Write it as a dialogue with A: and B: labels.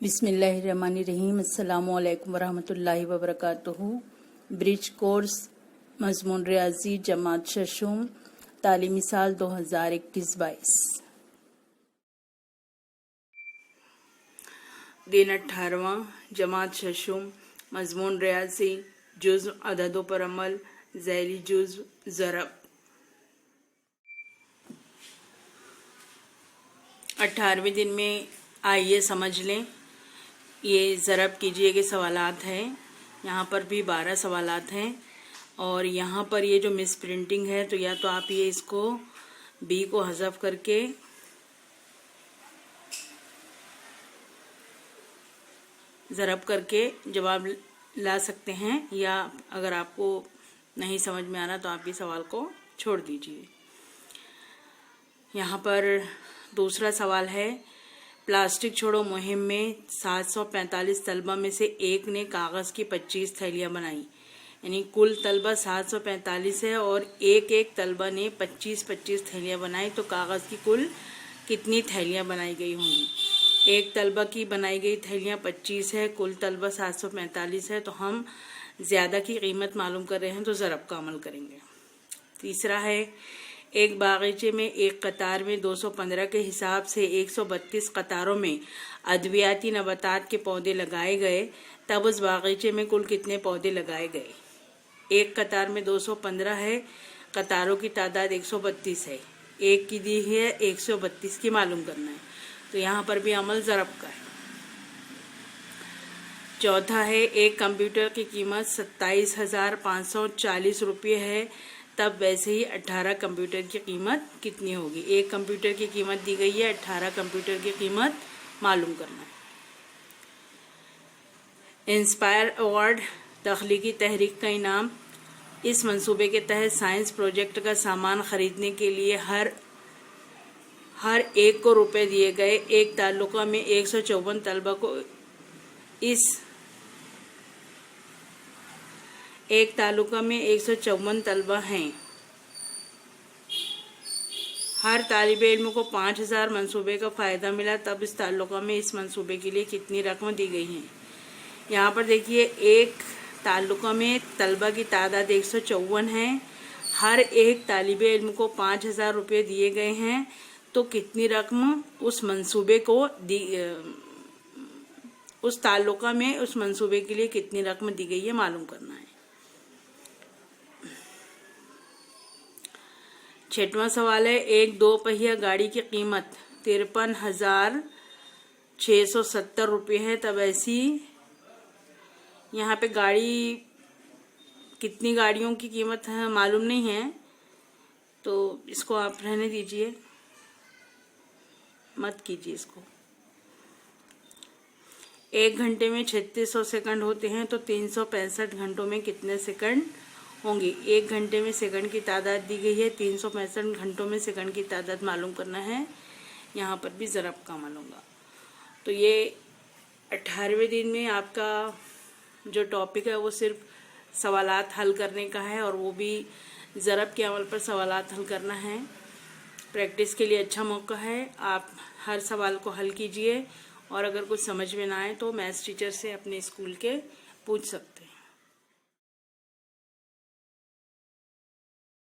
A: बिस्मिल्लाहिर्रहमानिर्रहीम। अस्सलामुअलैकुम वरहमतुल्लाहि वबरकातुहू। ब्रिज कोर्स मजमून रियाजी जमात शशुम तालीमी साल 2021-22। दिन 18वां जमात शशुम मजमून रियाजी जुज़्व अददों पर अमल ज़ैली जुज़्व ज़रब। 18वें दिन में आइए समझ लें। ये ज़रब कीजिए के सवालात हैं। यहाँ पर भी 12 सवालात हैं और यहाँ पर ये जो मिस प्रिंटिंग है तो या तो आप ये इसको बी को हज़फ करके ज़रब करके जवाब ला सकते हैं, या अगर आपको नहीं समझ में आ रहा तो आप ये सवाल को छोड़ दीजिए। यहाँ पर दूसरा सवाल है, प्लास्टिक छोड़ो मुहिम में 745 तलबा में से एक ने कागज़ की 25 थैलियाँ बनाई। यानी कुल तलबा 745 है और एक एक तलबा ने 25-25 थैलियाँ बनाई, तो कागज़ की कुल कितनी थैलियाँ बनाई गई होंगी। एक तलबा की बनाई गई थैलियाँ 25 है, कुल तलबा 745 है, तो हम ज़्यादा की कीमत मालूम कर रहे हैं तो ज़रब का अमल करेंगे। तीसरा है, एक बागीचे में एक कतार में 215 के हिसाब से 132 कतारों में अद्वियाती नबातात के पौधे लगाए गए, तब उस बागीचे में कुल कितने पौधे लगाए गए। एक कतार में 215 है, कतारों की तादाद 132 है, एक की दी है 132 की मालूम करना है, तो यहाँ पर भी अमल ज़रब का है। चौथा है, एक कंप्यूटर की कीमत 27,540 रुपये है, तब वैसे ही 18 कंप्यूटर की कीमत कितनी होगी। एक कंप्यूटर की कीमत दी गई है, 18 कंप्यूटर की कीमत मालूम करना है। इंस्पायर अवार्ड तख्लीकी तहरीक का इनाम। इस मंसूबे के तहत साइंस प्रोजेक्ट का सामान खरीदने के लिए हर एक को रुपए दिए गए। एक ताल्लुका में 154 तलबा को एक तालुका में 154 तलबा हैं। हर तालिब इल्म को 5000 मंसूबे का फ़ायदा मिला, तब इस ताल्लुका में इस मंसूबे के लिए कितनी रकम दी गई है। यहाँ पर देखिए, एक ताल्लुका में तलबा की तादाद 154 है, हर एक तालिब इल्म को 5000 रुपये दिए गए हैं, तो कितनी रकम उस मंसूबे को उस ताल्लुका में उस मंसूबे के लिए कितनी रकम दी गई है मालूम करना है। 6वां सवाल है, एक 2 पहिया गाड़ी की कीमत 53,670 रुपये है, तब ऐसी यहाँ पे गाड़ी कितनी गाड़ियों की कीमत है मालूम नहीं है, तो इसको आप रहने दीजिए, मत कीजिए इसको। 1 घंटे में 3600 सेकंड होते हैं, तो 365 घंटों में कितने सेकंड होंगे। 1 घंटे में सेकंड की तादाद दी गई है, 365 घंटों में सेकंड की तादाद मालूम करना है। यहाँ पर भी ज़रब का अमल होगा। तो ये 18वें दिन में आपका जो टॉपिक है वो सिर्फ सवालात हल करने का है, और वो भी ज़रब के अमल पर सवालात हल करना है। प्रैक्टिस के लिए अच्छा मौका है। आप हर सवाल को हल कीजिए, और अगर कुछ समझ में ना आए तो मैथ्स टीचर से अपने स्कूल के पूछ सकते हैं।